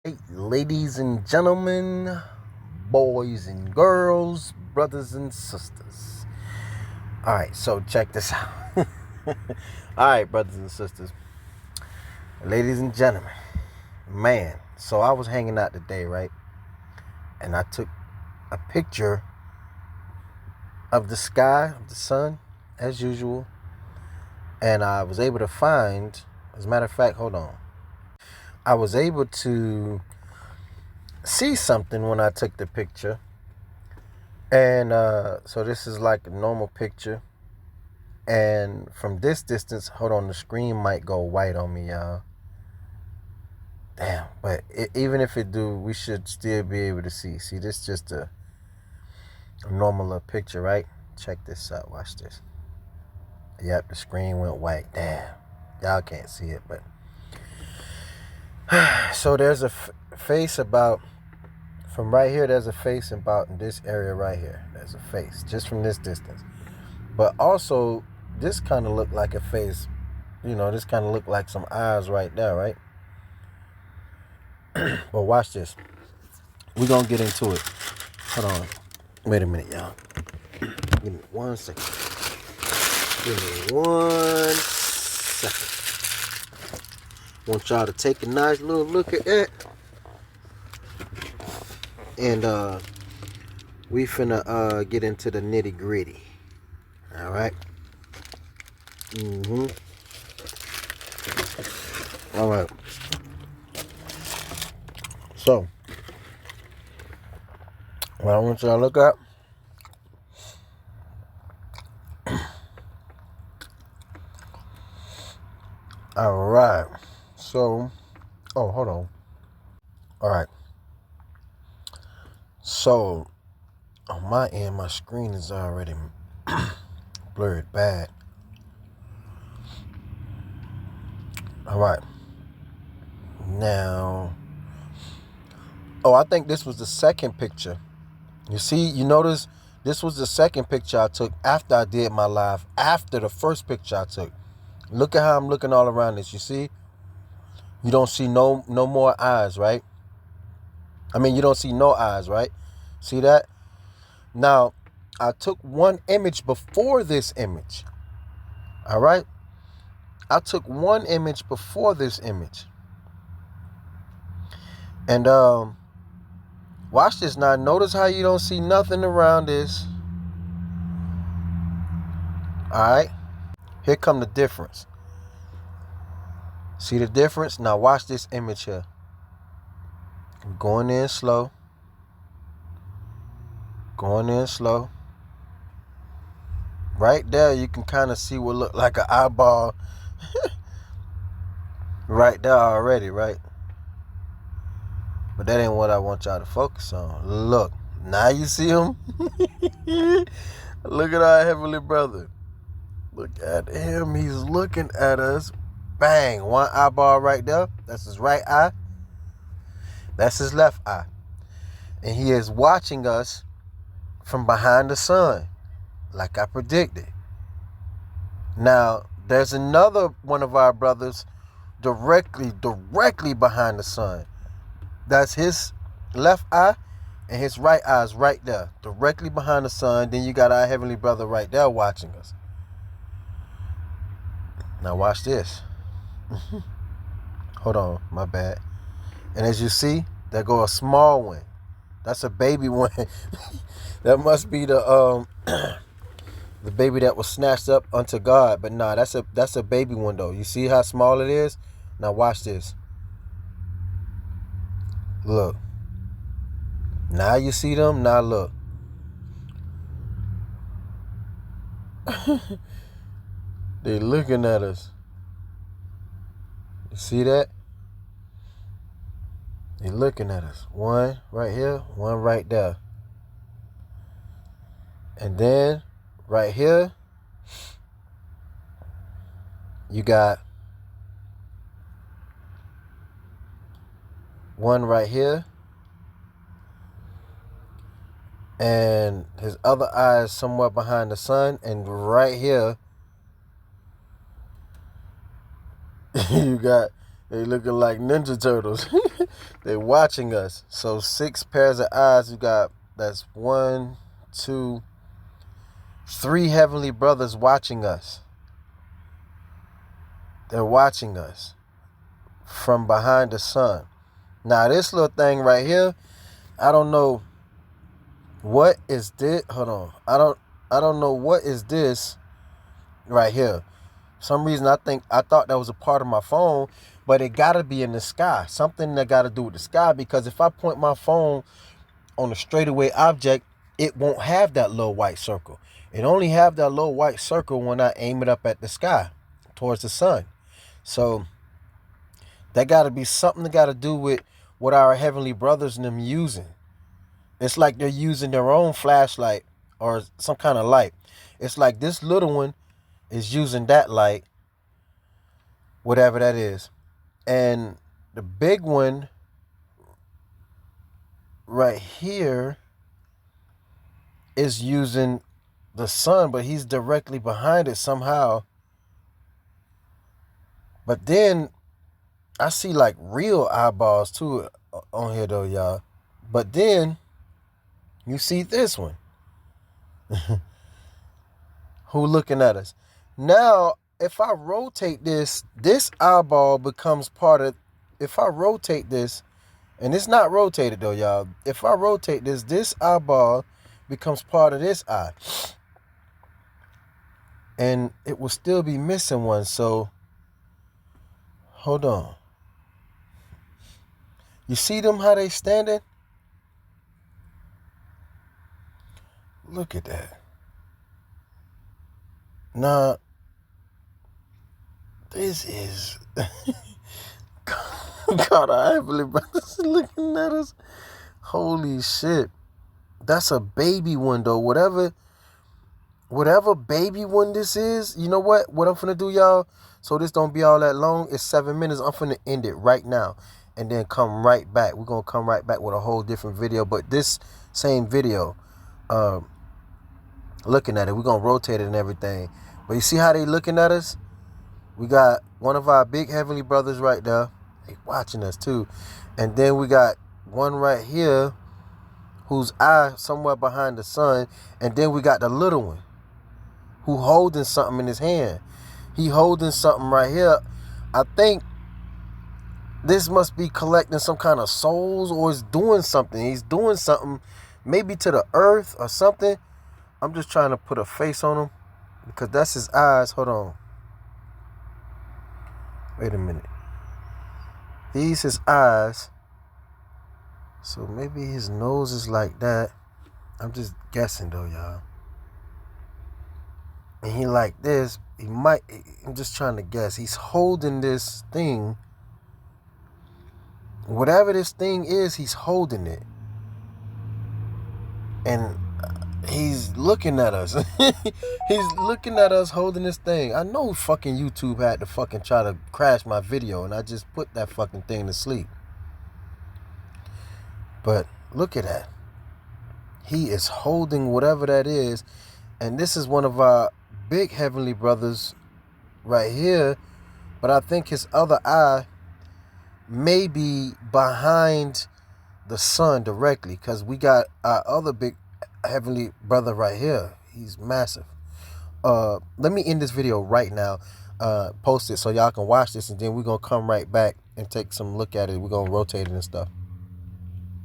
Hey, ladies and gentlemen, boys and girls, brothers and sisters. All right, so check this out. All right, brothers and sisters, ladies and gentlemen, man. So I was hanging out today, right? And I took a picture of the sky, of the sun, as usual. And I was able to find, as a matter of fact, hold on. I was able to see something when I took the picture. And so this is like a normal picture. And from this distance, hold on, the screen might go white on me, y'all. Damn, but even if it do, we should still be able to see. See, this is just a normal little picture, right? Check this out. Watch this. Yep, the screen went white. Damn, y'all can't see it, but so there's a face about from right here. There's a face about in this area right here. There's a face just from this distance, but also this kind of looked like a face. This kind of looked like some eyes right there, right? But watch this. We're going to get into it. Hold on. Wait a minute, y'all. Give me 1 second. Give me 1 second. Want y'all to take a nice little look at that. And we finna get into the nitty gritty. All right. All right. So, what I want y'all to look up. All right. So, hold on. All right. So, on my end, my screen is already blurred bad. All right. Now, I think this was the second picture. You notice this was the second picture I took after I did my live, after the first picture I took. Look at how I'm looking all around this. You see? You don't see no more eyes, right? I mean, you don't see no eyes, right? See that? Now, I took one image before this image. All right? I took one image before this image. And watch this now. Notice how you don't see nothing around this. All right? Here come the difference. See the difference? Now watch this image here. I'm going in slow. Going in slow. Right there, you can kind of see what look like an eyeball right there already, right? But that ain't what I want y'all to focus on. Look, now you see him? Look at our Heavenly Brother. Look at him. He's looking at us. Bang. One eyeball right there. That's his right eye. That's his left eye. And he is watching us from behind the sun, like I predicted. Now, there's another one of our brothers directly behind the sun. That's his left eye, and his right eye is right there, directly behind the sun. Then you got our Heavenly Brother right there watching us. Now watch this. Hold on, my bad. And as you see, there go a small one. That's a baby one. That must be the the baby that was snatched up unto God. But nah, that's a baby one though. You see how small it is? Now watch this. Look. Now you see them? Now look. They looking at us. You see that? They looking at us. One right here, one right there. And then right here, you got one right here. And his other eye is somewhere behind the sun. And right here, you got They looking like Ninja Turtles. They watching us. So 6 pairs of eyes. You got, that's 1, 2, 3 heavenly brothers watching us. They're watching us from behind the sun. Now this little thing right here, I don't know what is this. Hold on. I don't know what is this right here. For some reason I thought that was a part of my phone, but it gotta be in the sky. Something that gotta do with the sky, because if I point my phone on a straightaway object, it won't have that little white circle. It only have that little white circle when I aim it up at the sky towards the sun. So that got to be something that got to do with what our heavenly brothers and them using. It's like they're using their own flashlight or some kind of light. It's like this little one is using that light, whatever that is. And the big one right here is using the sun, but he's directly behind it somehow. But then I see like real eyeballs too on here though, y'all. But then you see this one. Who looking at us? Now, if I rotate this eyeball becomes part of, if I rotate this, and it's not rotated though, y'all. If I rotate this eyeball becomes part of this eye. And it will still be missing one, so hold on. You see them, how they standing? Look at that. Now, this is God, I heavenly brothers looking at us. Holy shit. That's a baby one though. Whatever baby one this is, you know what? What I'm finna do, y'all, so this don't be all that long, it's 7 minutes. I'm finna end it right now and then come right back. We're gonna come right back with a whole different video, but this same video, looking at it, we're gonna rotate it and everything. But you see how they looking at us? We got one of our big heavenly brothers right there. They watching us too. And then we got one right here whose eye somewhere behind the sun. And then we got the little one who holding something in his hand. He holding something right here. I think this must be collecting some kind of souls, or is doing something. He's doing something maybe to the earth or something. I'm just trying to put a face on him because that's his eyes. Hold on. Wait a minute. These his eyes. So maybe his nose is like that. I'm just guessing though, y'all. And he like this. He might, I'm just trying to guess. He's holding this thing. Whatever this thing is, he's holding it. And he's looking at us. He's looking at us holding this thing. I know fucking YouTube had to fucking try to crash my video, and I just put that fucking thing to sleep. But look at that. He is holding whatever that is. And this is one of our big heavenly brothers right here. But I think his other eye may be behind the sun directly, because we got our other big heavenly brother right here. He's massive. Let me end this video right now, post it so y'all can watch this, and then we're gonna come right back and take some look at it. We're gonna rotate it and stuff.